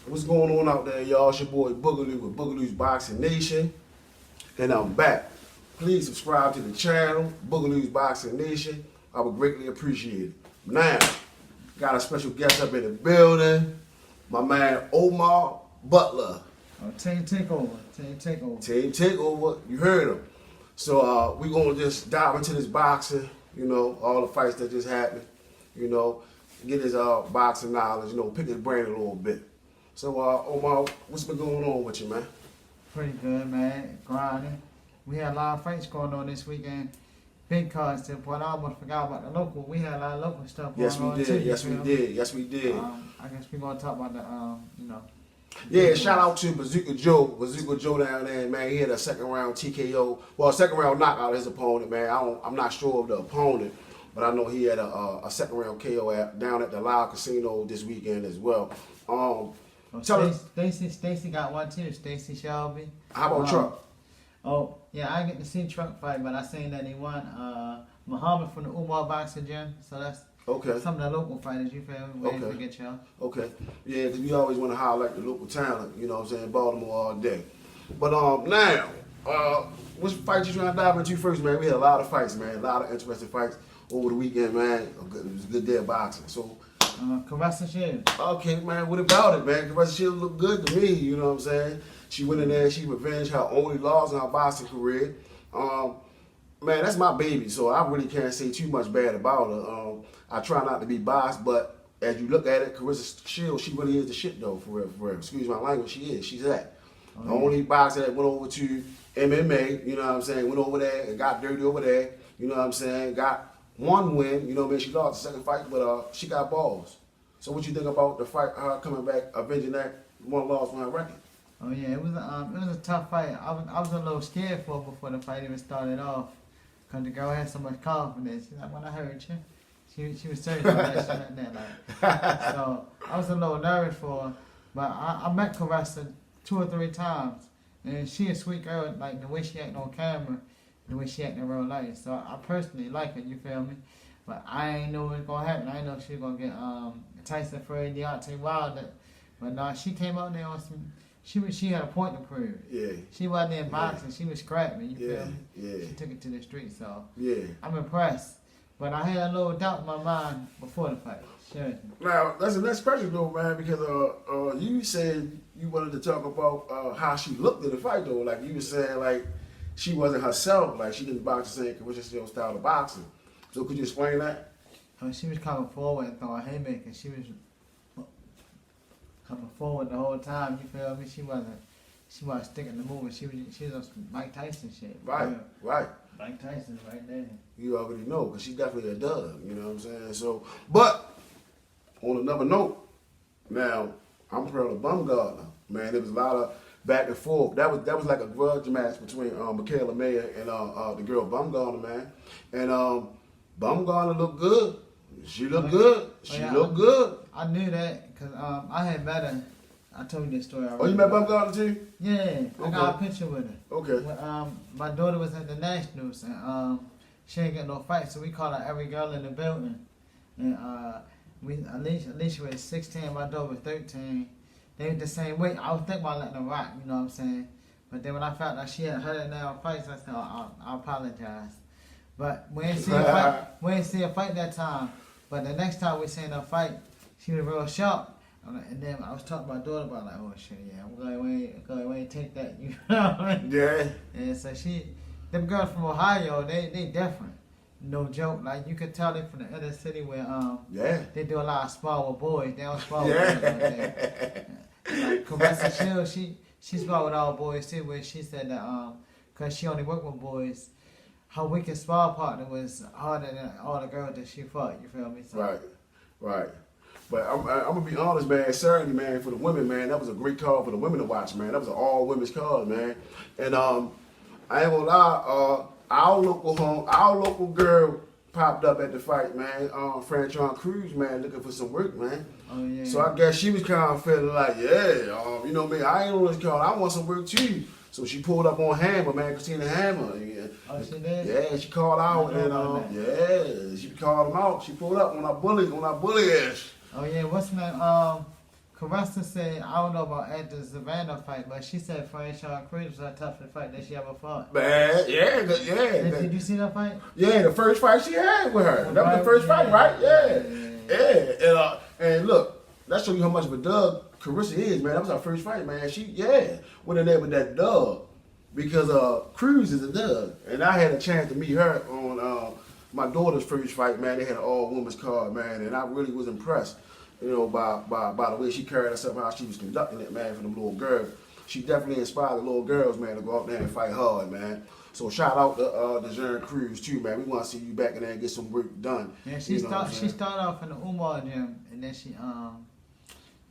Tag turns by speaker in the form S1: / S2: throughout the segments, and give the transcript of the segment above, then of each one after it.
S1: What's going on out there, y'all? It's your boy Boogaloo with Boogaloo's Boxing Nation, and I'm back. Please subscribe to the channel, Boogaloo's Boxing Nation. I would greatly appreciate it. Now, got a special guest up in the building, my man Omar Butler.
S2: Team Takeover. Team Takeover.
S1: Team Takeover, you heard him. So we're going to just dive into this boxing, all the fights that just happened, get his boxing knowledge, pick his brain a little bit. So, Omar, what's been going on with you, man?
S2: Pretty good, man. Grinding. We had a lot of fights going on this weekend. Big cards to point. I almost forgot about the local. We had a lot of local stuff going on too.
S1: Yes, we did.
S2: I guess we're going to talk about the,
S1: Yeah, shout out to Bazooka Joe down there, man. He had a second round TKO, second round knockout of his opponent, man. I'm not sure of the opponent, but I know he had a second round KO down at the Live Casino this weekend as well.
S2: Stacy got one too. Stacy Shelby.
S1: How about Truck?
S2: Oh yeah, I get to see Truck fight, but I seen that he won. Muhammad from the Umar Boxing Gym, so that's
S1: okay.
S2: Some of the local fighters, you feel me?
S1: Okay.
S2: Forget y'all.
S1: Okay. Yeah, because we always want to highlight the local talent, you know what I'm saying, Baltimore all day. But now, which fight you trying to dive into first, man? We had a lot of fights, man. A lot of interesting fights over the weekend, man. It was a good day of boxing. So,
S2: Caressa Shields.
S1: Okay, man, what about it, man? Caressa Shields looked good to me, you know what I'm saying? She went in there, she revenged her only loss in her boxing career. Man, that's my baby, so I really can't say too much bad about her. I try not to be biased, but as you look at it, Caressa Shields, she really is the shit, though, for real. Excuse my language, she is. She's that. The only boxer that went over to MMA, you know what I'm saying, went over there and got dirty over there, you know what I'm saying, got one win, you know what I mean, she lost the second fight, but she got balls. So what you think about the fight, her coming back, avenging that one loss on her record?
S2: Oh yeah, it was a tough fight. I was a little scared for her before the fight even started off, cause the girl had so much confidence. She's like, when I heard you, she was serious about that shit like that. So I was a little nervous for her, but I met Caressa 2 or 3 times, and she a sweet girl, like the way she act on camera, the way she act in real life. So I personally like her, you feel me? But I ain't know what was gonna happen. I ain't know she was gonna get Tyson Fury, Deontay Wilder. But nah, she came out there on some. She had a point to prove.
S1: Yeah.
S2: She wasn't in boxing. She was scrapping. You feel me?
S1: Yeah.
S2: She took it to the street. So
S1: yeah,
S2: I'm impressed. But I had a little doubt in my mind before the fight. Sure.
S1: Now that's the next question though, man, because you said you wanted to talk about how she looked in the fight though. Like you were saying, like she wasn't herself. Like she didn't box the same Caressa style of boxing. So could you explain that?
S2: She was coming forward and throwing haymakers. She was coming forward the whole time. You feel me? She wasn't sticking to moving. She was on some Mike Tyson shit.
S1: Right.
S2: Mike Tyson's right there.
S1: You already know, because she's definitely a dub. You know what I'm saying? So, but on another note, now I'm proud of Bumgarner. Man, there was a lot of back and forth. That was like a grudge match between Michaela Mayer and the girl Bumgarner, man. And Bumgarner looked good. She looked good. She looked good.
S2: I knew that because I had met her. I told you this story already.
S1: Oh, you met Bumgarner too?
S2: Yeah,
S1: okay.
S2: I got a picture with her.
S1: Okay.
S2: When, my daughter was at the Nationals and she ain't got no fight, so we called her every girl in the building. And Alicia was 16, my daughter was 13. They were the same weight. I was thinking about letting them rock, you know what I'm saying? But then when I found out she had 100 fights, I said, I apologize. But we ain't see a fight that time. But the next time we seen her fight, she was real sharp. And then I was talking to my daughter about like, oh shit, yeah, I'm going to take that, you know what I mean?
S1: Yeah.
S2: And so them girls from Ohio, they different. No joke. Like you could tell they from the inner city where they do a lot of spar with boys. They don't spar with girls like that. Like Caressa Shields, she spar with all boys too, where she said that cause she only worked with boys, her weakest spar partner was harder than all the girls that she fought, you feel me? So,
S1: Right. But I'm gonna be honest, man. Saturday, man, for the women, man, that was a great card for the women to watch, man. That was an all women's card, man. And I ain't gonna lie, our local girl popped up at the fight, man. Franchon Cruz, man, looking for some work, man.
S2: Oh yeah.
S1: So I guess she was kind of feeling like, you know me, I ain't on this card. I want some work too. So she pulled up on Hammer, man, Christina Hammer.
S2: Oh, she did?
S1: Yeah, she called out and she called him out. She pulled up on our bully ass.
S2: Oh yeah, what's her name? Caressa said, I don't know about at the Savannah fight, but she said Franchon Cruz was her toughest fight that she ever fought.
S1: Man, yeah.
S2: Did you see that fight?
S1: Yeah, the first fight she had with her. That was the first fight, right? Yeah. And look, that shows you how much of a dub Carissa is, man. That was our first fight, man. She, went in there with that dub because Cruz is a dub. And I had a chance to meet her on my daughter's first fight, man. They had an all-women's card, man, and I really was impressed. You know, by the way she carried herself, how she was conducting it, man, for them little girls. She definitely inspired the little girls, man, to go out there and fight hard, man. So shout out to Jern Cruz too, man. We want to see you back in there and get some work done.
S2: Yeah, she started off in the Umar gym, and then she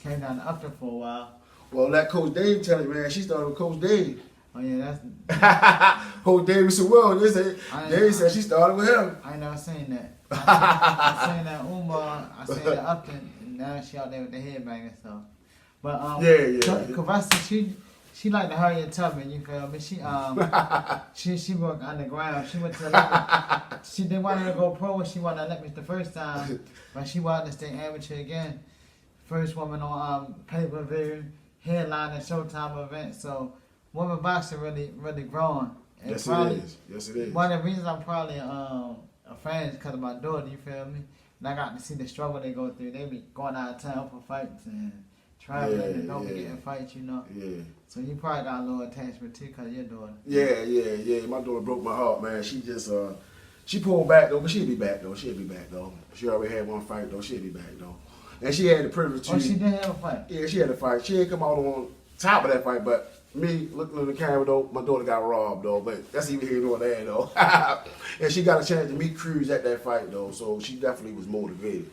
S2: came down to Upton for a while.
S1: Well, let Coach Dave tell you, man. She started with Coach Dave.
S2: Oh yeah, that's
S1: Coach Dave so well. Dave said she started with him.
S2: I ain't never seen that. I seen that Umar. I seen that Upton. Now she out there with the headbanger stuff. But Caressa, she like to hurry and Tubman, you feel me? She worked underground. She went to she didn't want her to go pro when she won the Olympics the first time, but she wanted to stay amateur again. First woman on pay-per-view, headline Showtime event. So women boxing really growing. And
S1: yes, it is. Yes, it is.
S2: One of the reasons I'm probably a fan is because of my daughter, you feel me? And I got to see the struggle they go through. They be going out of town for fights and traveling and don't be getting fights, you know.
S1: Yeah.
S2: So you probably got a little attachment too because of your daughter.
S1: Yeah. My daughter broke my heart, man. She just she pulled back though, but she'll be back though. She already had one fight though. She'll be back though. And she had the privilege too.
S2: Oh, she did have a fight.
S1: Yeah, she had a fight. She didn't come out on top of that fight, but me looking at the camera though, my daughter got robbed though. But that's even here nor there though. And she got a chance to meet Cruz at that fight though, so she definitely was motivated.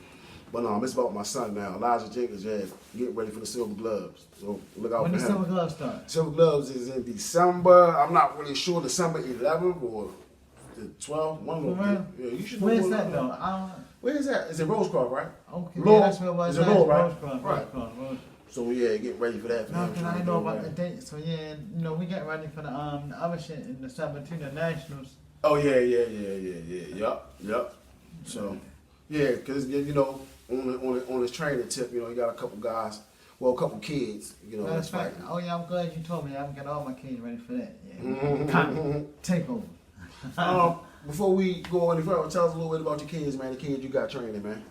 S1: But it's about my son now. Elijah Jenkins getting ready for the Silver Gloves. So look out for him.
S2: When the Silver Gloves start?
S1: Silver Gloves is in December. I'm not really sure, December 11th or the 12th. One of them. Yeah, you should know.
S2: Where's that though?
S1: Where is that? It's in Rosecroft, right?
S2: Okay,
S1: Lowell.
S2: that's where it was.
S1: It's in Lowell, right?
S2: Rosecroft.
S1: So yeah, get ready for that.
S2: No, because I didn't know about the date. So yeah, we get ready for the other shit in December too, the Nationals.
S1: Oh yeah. Yup. So yeah, because on his training tip, he got a couple guys, a couple kids,
S2: That's right. Oh yeah, I'm glad you told me. I'm getting all my kids ready for that. Yeah. Take over.
S1: Before we go any further, tell us a little bit about your kids, man. The kids you got training, man.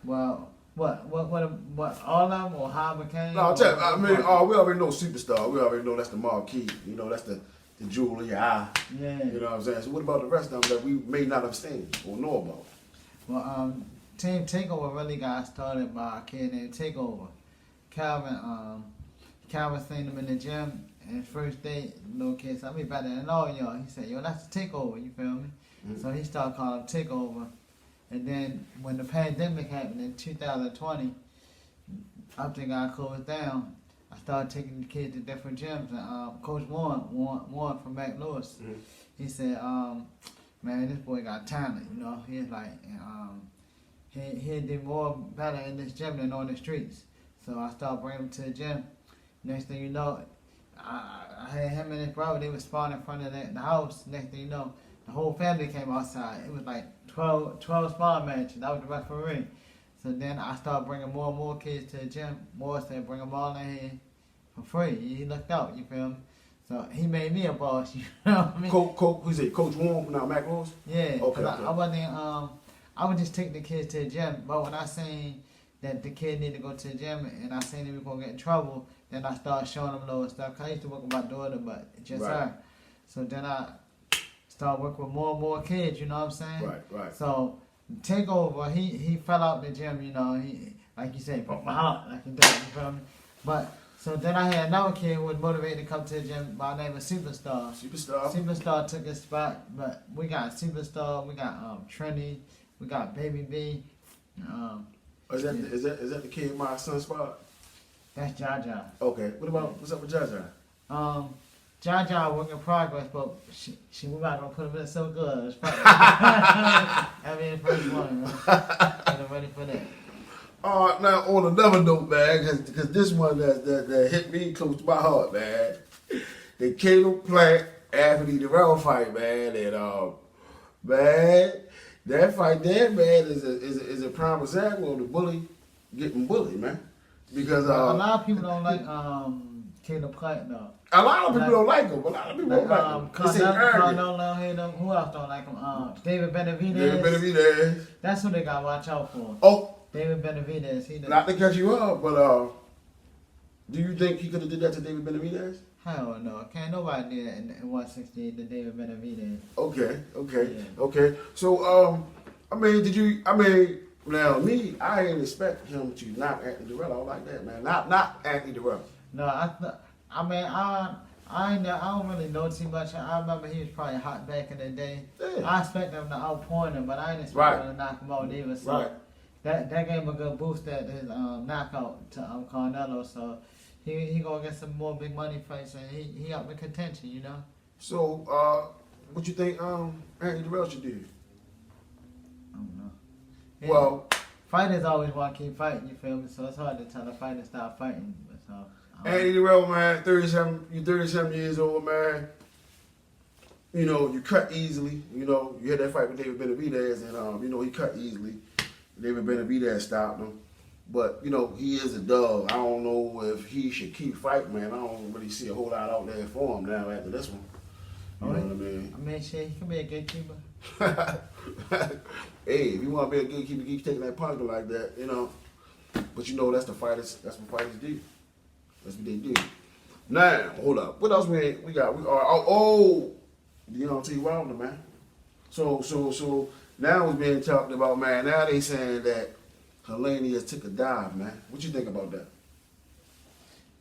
S2: Well, what, all of them or how I became?
S1: No, I'll tell you, we already know Superstar. We already know that's the marquee. That's the jewel in your eye.
S2: Yeah.
S1: You know what I'm saying? So what about the rest of them that we may not have seen or know about?
S2: Well, Team Takeover really got started by a kid named Takeover. Calvin seen him in the gym, and first day, little kid said, I'll be better than all y'all. He said, yo, that's the Takeover, you feel me? Mm-hmm. So he started calling him Takeover. And then when the pandemic happened in 2020, Upton got closed down. I started taking the kids to different gyms. And Coach Warren from Mac Lewis, he said, man, this boy got talent, He's like, he did more better in this gym than on the streets. So I started bringing him to the gym. Next thing you know, I had him and his brother, they were spawning in front of the house. Next thing you know, the whole family came outside. It was like 12 spawn matches. That was the referee. So then I started bringing more and more kids to the gym. More said, bring them all in here for free. He looked out, you feel me? So he made me a boss, you know what I mean?
S1: Who's it? Coach Warren from Mac Lewis?
S2: Yeah.
S1: Okay.
S2: I wasn't, I would just take the kids to the gym. But when I seen that the kid needed to go to the gym and I seen he was going to get in trouble, then I started showing him little stuff. Cause I used to work with my daughter, but just her. So then I started working with more and more kids, you know what I'm saying?
S1: Right.
S2: So Takeover, he fell out the gym, he, like you said, broke my heart, like you feel me? But, so then I had another kid who was motivated to come to the gym by the name of Superstar. Superstar took his spot, but we got Superstar, we got Trinity, we got Baby B.
S1: Is that the kid my son's spot?
S2: That's Jaja.
S1: Okay. What's up with Jaja?
S2: Jaja work in progress, but we not gonna put him in so good. I mean, first one, I'm ready for that.
S1: Now on another note, man, because this one that hit me close to my heart, man. The Caleb Plant Anthony Durrell fight, man, and man, that fight there, man, is a prime example of the bully getting bullied, man. Because
S2: a lot of people don't like Caleb Clark though.
S1: a lot of people don't like him. A lot of people don't like him. They say arrogant.
S2: Cardano hate him. Who else don't like him? David Benavidez.
S1: David Benavidez.
S2: That's who they gotta watch out for.
S1: Oh,
S2: David Benavidez. He
S1: not to cut you up, but do you think he could have did that to David Benavidez?
S2: Hell no, can't nobody do that in 168 to David Benavidez.
S1: Okay. So I mean, now me, I didn't expect him to knock Anthony Durrell like that, man. Not Anthony Durrell.
S2: No, I don't really know too much. I remember he was probably hot back in the day.
S1: Yeah.
S2: I expect him to outpoint him, but I didn't expect him to knock him out either. So
S1: Right.
S2: that gave him a good boost at his knockout to Carnelo. So he gonna get some more big money fights, and he up in contention, you know.
S1: So what you think Anthony Durrell should do?
S2: I don't know. Yeah.
S1: Well,
S2: Fighters always want to keep fighting, you feel me? So it's hard to tell a fighter to stop fighting. But so,
S1: Anthony Durrell, man, you 37 years old, man. You know, you cut easily. You know, you had that fight with David Benavidez, and you know, he cut easily. David Benavidez stopped him. But, you know, he is a dog. I don't know if he should keep fighting, man. I don't really see a whole lot out there for him now after this one. You know what I mean?
S2: I mean, shit, he can be a gatekeeper.
S1: Hey, if you want to be a gatekeeper, keep taking that punishment like that, you know. But you know, that's what fighters do. That's what they do. Now, hold up. What else we got? Deontay Wilder, man. So now it's being talked about, man. Now they saying that Helene has took a dive, man. What you think about that?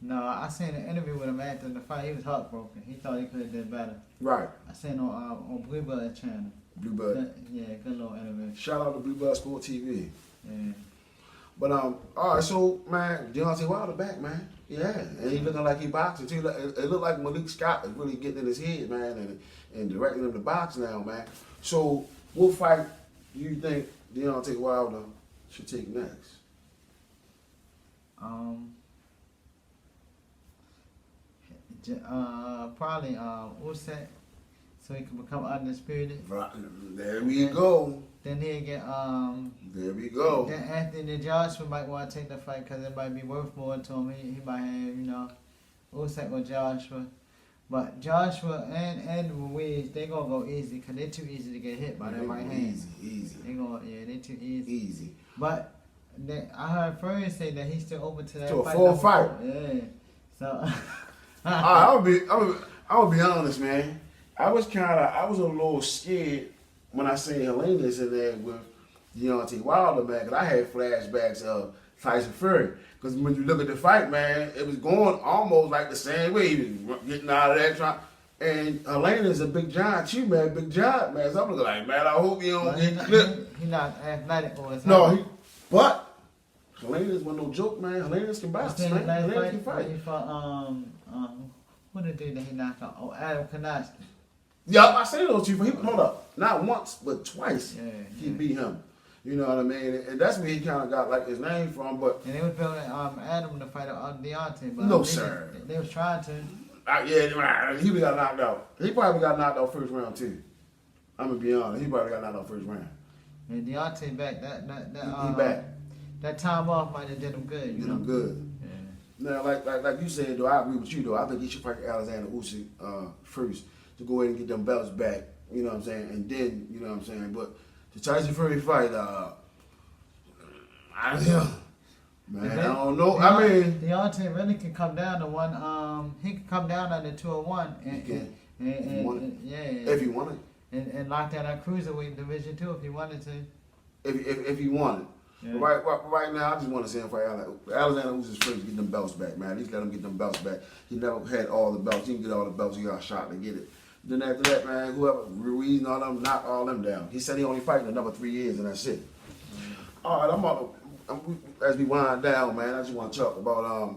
S2: No, I seen an interview with him after the fight. He was heartbroken. He thought he could have did better.
S1: Right.
S2: I seen on Blue Blood channel.
S1: Blue Blood.
S2: Yeah, good little interview.
S1: Shout out to Blue Blood Sport TV.
S2: Yeah.
S1: But all right, so man, Deontay Wilder back, man. Yeah, and he looking like he boxing too. It looked like Malik Scott is really getting in his head, man, and directing him to box now, man. So, what fight do you think Deontay Wilder should take next?
S2: Probably Usyk, so he can become undisputed.
S1: Right. There we go.
S2: Then he'll get
S1: There we go.
S2: Then Anthony Joshua might want to take the fight because it might be worth more to him. He might have, Usyk or Joshua. But Joshua and Ruiz, they gonna go easy because they're too easy to get hit by that right hand.
S1: Easy.
S2: They're too easy.
S1: Easy.
S2: But I heard Furry say that he's still open to that
S1: To a
S2: fight.
S1: full fight.
S2: Yeah. So.
S1: I'll be honest, man. I was a little scared when I seen Helena's in there with Deontay Wilder, man, because I had flashbacks of Tyson Fury. Because when you look at the fight, man, it was going almost like the same way. He was getting out of that and Helena's a big giant too, man. Big giant, man. So I'm looking like, man, I hope he don't get clipped.
S2: He's not athletic or his
S1: but Helena's was no joke, man. Helena's can box, man. Helena's can fight.
S2: He fought, what did he knock out? Oh, Adam Konaski.
S1: Yeah, I say those two. Hold up, not once but twice.
S2: Yeah,
S1: he beat him. You know what I mean? And that's where he kind of got like his name from. But
S2: and they was building Adam to fight Deontay, but
S1: no, sir.
S2: They was trying to.
S1: He got knocked out. He probably got knocked out first round too. I'm gonna be honest. He probably got knocked out first round.
S2: And Deontay back.
S1: He back.
S2: That time off might have did him good.
S1: Did him good. Yeah. Now, like you said, though, I agree with you though. I think he should fight Alexander Usyk first to go ahead and get them belts back. You know what I'm saying? And then, you know what I'm saying? But the Tyson Fury fight, I don't know. I mean,
S2: Deontay really can come down to one. He can come down under 201.
S1: If he wanted.
S2: And lock down that cruiserweight division too, if he wanted to.
S1: If he wanted. Yeah. Right now, I just want to see him fight Alexander Usyk's first, get them belts back, man. At least let him get them belts back. He never had all the belts. He didn't get all the belts. He got shot to get it. Then after that, man, whoever, Ruiz and all them, knock all them down. He said he only fighting another 3 years, and that's it. All right, as we wind down, man, I just want to talk about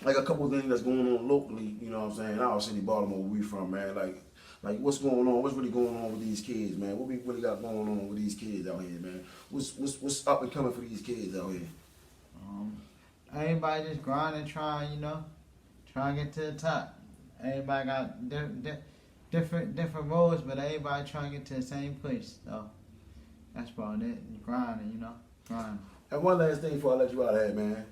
S1: like a couple of things that's going on locally. You know what I'm saying? Our city, Baltimore, where we from, man. Like what's going on? What's really going on with these kids, man? What we really got going on with these kids out here, man? What's up and coming for these kids out here?
S2: Everybody just grinding, trying to get to the top. Everybody got different roads, but everybody trying to get to the same place. So that's about it. Grinding, grinding.
S1: And one last thing before I let you out of here, man.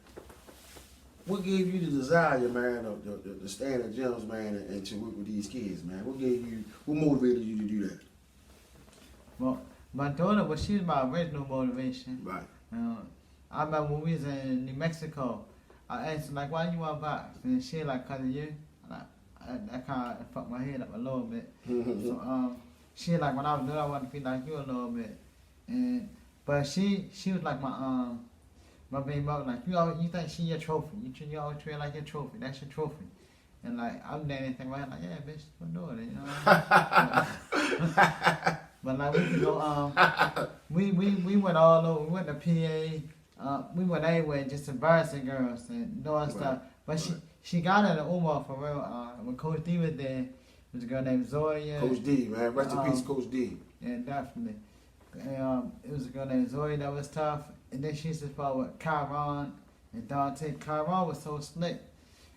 S1: What gave you the desire, man, to stay in the gyms, man, and to work with these kids, man? What motivated you to do that?
S2: Well, my daughter, well, she was my original motivation.
S1: Right.
S2: I remember when we was in New Mexico, I asked her, like, why you want to box? And she like, cause of you. That kind of fucked my head up a little bit. So she like, when I was little, I wanted to be like you a little bit. But she was like my baby mother, like, you think she your trophy. You always treat her like your trophy. That's your trophy. And like, I'm doing anything right, like, yeah, bitch, I'm doing it, you know. But like, we could go, we went all over. We went to PA. We went everywhere, just embarrassing girls and doing stuff. But she got in the Umar for real. When Coach D was there, there was a girl named Zoya.
S1: Coach D, man. Rest in peace, Coach D.
S2: Yeah, definitely. And, it was a girl named Zoya that was tough. And then she used to spar with Kyron and Dante. Kyron was so slick.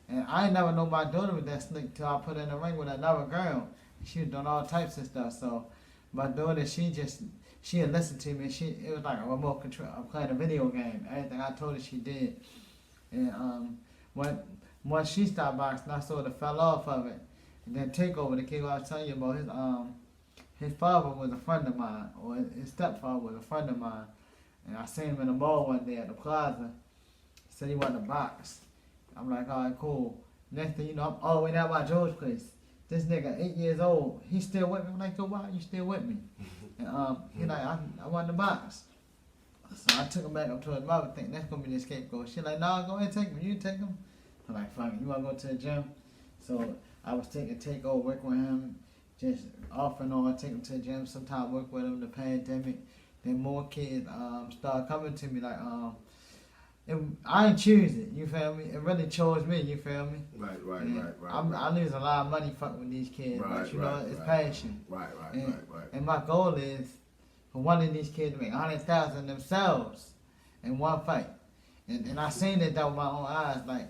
S2: And I ain't never know my daughter was that slick till I put her in the ring with another girl. She was doing all types of stuff. So my daughter, she had listened to me. It was like a remote control. I'm playing a video game. Everything I told her, she did. And once she stopped boxing, I sort of fell off of it. And then Takeover, the kid I was telling you about, his father was a friend of mine, or his stepfather was a friend of mine. And I seen him in the mall one day at the plaza. He said he wanted to box. I'm like, all right, cool. Next thing you know, I'm all the way down by George's place. This nigga, 8 years old, he still with me. I'm like, yo, why you still with me? And he like, I wanted to box. So I took him back up to his mother, thinking that's gonna be the scapegoat. She like, no, go ahead and take him. You take him. I'm like, fuck it, you wanna go to the gym? So I was taking Takeover, work with him, just off and on, take him to the gym. Sometimes work with him. The pandemic, then more kids start coming to me like, I ain't choose it. You feel me? It really chose me. You feel me?
S1: Right.
S2: I lose a lot of money fucking with these kids, but you know it's passion.
S1: Right.
S2: And my goal is for one of these kids to make 100,000 themselves in one fight. And I seen it though with my own eyes. Like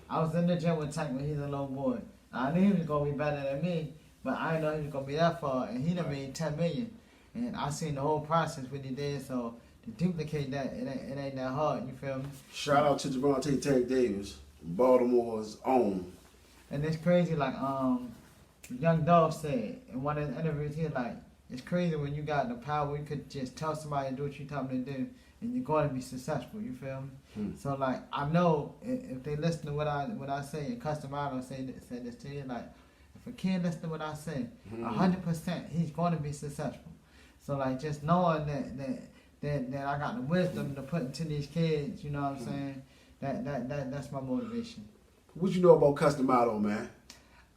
S2: I was in the gym with Tank when he's a little boy. I knew he was gonna be better than me, but I didn't know he was gonna be that far. And he done made 10 million. And I seen the whole process what he did. So to duplicate that, it ain't that hard. You feel me?
S1: Shout out to Javante Tank Davis, Baltimore's own.
S2: And it's crazy, like Young Dolph said in one of the interviews, he was like, it's crazy when you got the power, you could just tell somebody to do what you tell them to do, and you're going to be successful. You feel me? So like, I know if they listen to what I say, and Custom Idol said this to you, like, if a kid listen to what I say, 100%, he's going to be successful. So like, just knowing that I got the wisdom to put into these kids, you know what I'm saying? That's my motivation.
S1: What you know about Custom Idol, man?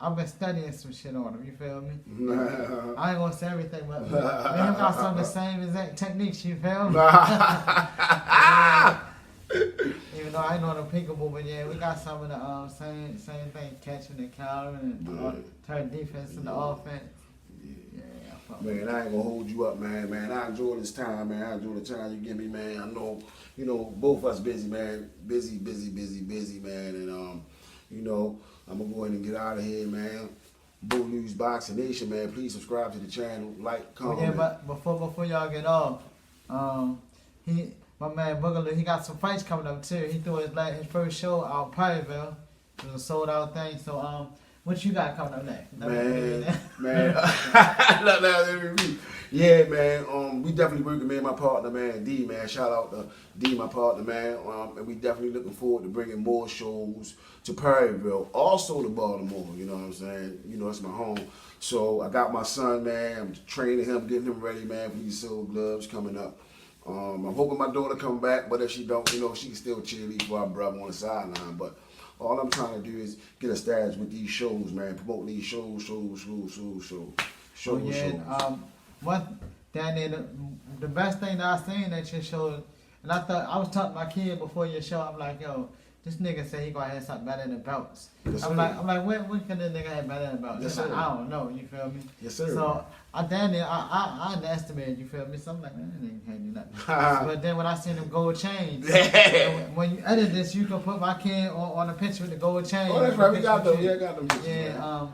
S2: I've been studying some shit on them, you feel me? I ain't gonna say everything, but we got some of the same exact techniques, you feel me? Even though I ain't know the peekaboo, but yeah, we got some of the same thing, catching and countering and turn defense into offense.
S1: Man, I ain't gonna hold you up, man. I enjoy this time, man. I enjoy the time you give me, man. I know, both of us busy, man. Busy, man. And I'm gonna go ahead and get out of here, man. BUGALOO'S Boxing Nation, man. Please subscribe to the channel, like, comment.
S2: Yeah, but before y'all get off, my man Boogaloo, he got some fights coming up too. He threw his first show out in Perryville. It was a sold out thing. So what you got coming up next?
S1: Man. Yeah, man. We definitely working, man. My partner, man, D, man. Shout out to D, my partner, man. And we definitely looking forward to bringing more shows to Perryville, also to Baltimore. You know what I'm saying? It's my home. So I got my son, man. I'm training him, getting him ready, man, for these silver gloves coming up. I'm hoping my daughter come back, but if she don't, she can still cheerlead for our brother on the sideline. But all I'm trying to do is get established with these shows, man. Promote these shows.
S2: One down there, the best thing that I seen at your show, and I was talking to my kid before your show. I'm like, yo, this nigga said he gonna have something better than belts.
S1: Yes,
S2: I'm like, when can this nigga have better than belts?
S1: Yes,
S2: Like, I don't know. You feel me?
S1: Yes, sir.
S2: So I underestimated. You feel me? So I'm like, man, that nigga can't do nothing. But then when I seen them gold chains, when you edit this, you can put my kid on a picture with the gold chain.
S1: Oh, that's right. We got them. Yeah, got them.
S2: Yeah.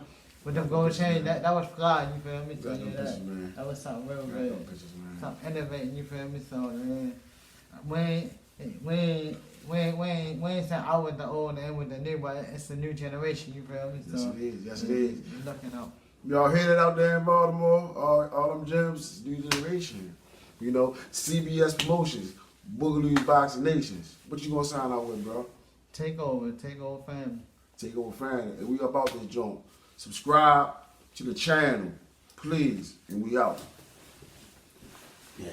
S2: With them gold chain, that was fly, you feel me? So
S1: pictures,
S2: that was something real good. Something innovating, you feel me? So man, when we ain't saying out with the old and in with the new, but it's a new generation. You feel me?
S1: Yes, it is. Yes, it is.
S2: You're looking up.
S1: Y'all hear it out there in Baltimore? All them gems, new generation. You know, CBS Promotions, Boogaloo's Boxing Nations. What you gonna sign out with, bro?
S2: Take over family.
S1: Take over family. And we about this joint. Subscribe to the channel, please. And we out. Yeah.